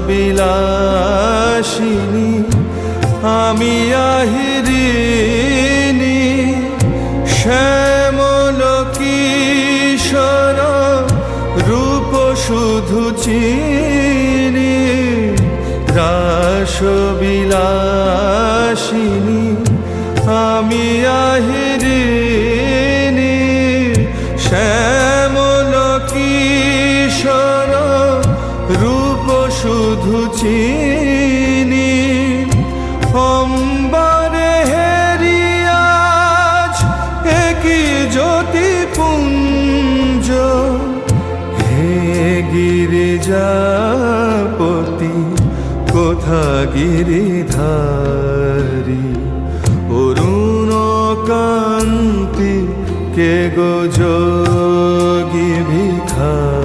বিলাসিনী আমি আহিরিনী শ্যামল কিশোর রূপ শুধু চিনি রাসবিলাসিনী আমি আহিরিনী শ্যামল কিশোর রূপ শুধু চিনি অম্বরে হেরিয়াজ একই জ্যোতি পুঞ্জ হে গিরিজাপতি কোথা গিরিধারী অরুণ কান্তি কে গো যোগী ভিখারী।